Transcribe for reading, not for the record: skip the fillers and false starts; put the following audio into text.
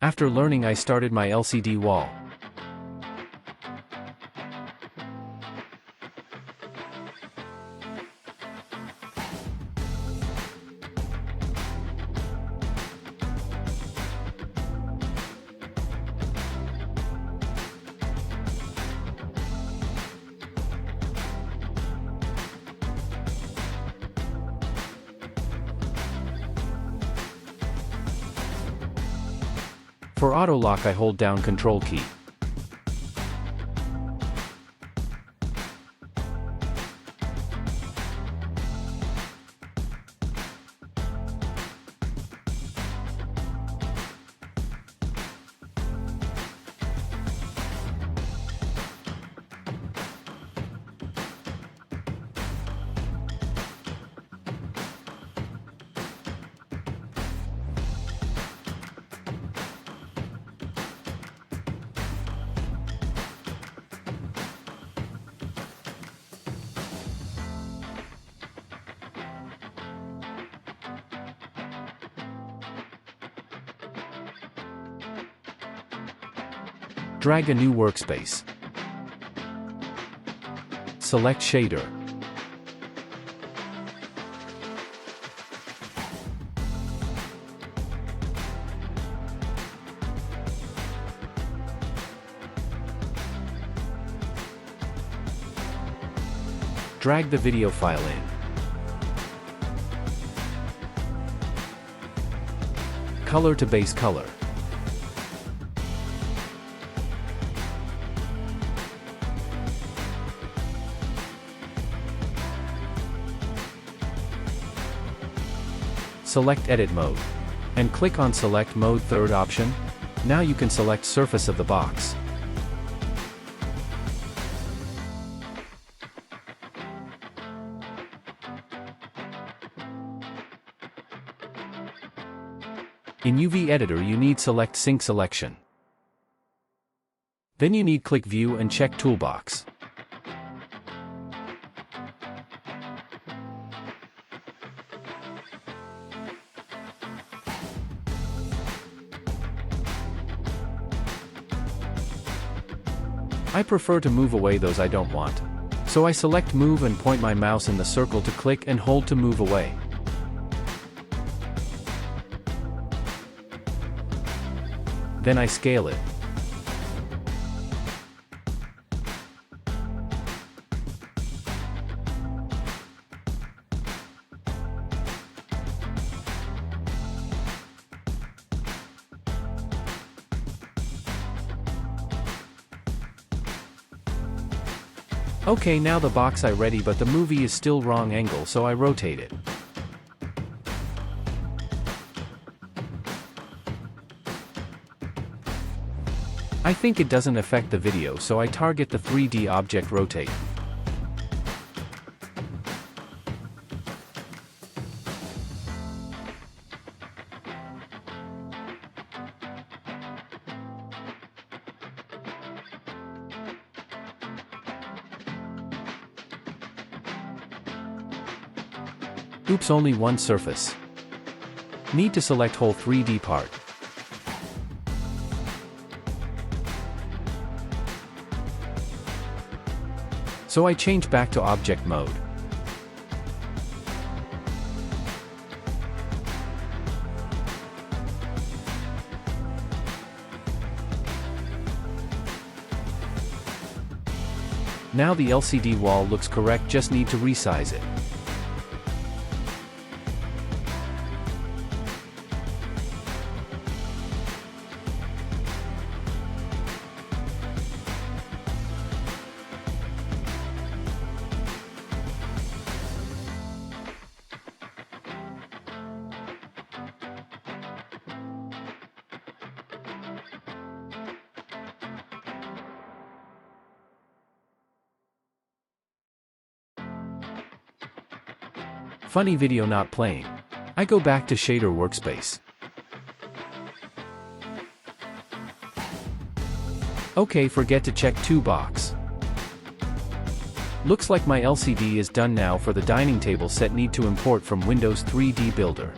After learning, I started my LCD wall. For auto lock, I hold down Control key. Drag a new workspace. Select shader. Drag the video file in. Color to base color. Select Edit Mode. And click on Select Mode, third option. Now you can select surface of the box. In UV Editor you need select Sync Selection. Then you need click View and check Toolbox. I prefer to move away those I don't want. So I select Move and point my mouse in the circle to click and hold to move away. Then I scale it. Okay, now the box I ready, but the movie is still wrong angle, so I rotate it. I think it doesn't affect the video, so I target the 3D object rotate. Oops, only one surface. Need to select whole 3D part. So I change back to object mode. Now the LCD wall looks correct, just need to resize it. Funny video not playing. I go back to shader workspace. Okay, forget to check Toolbox. Looks like my LCD is done now. For the dining table set, need to import from Windows 3D Builder.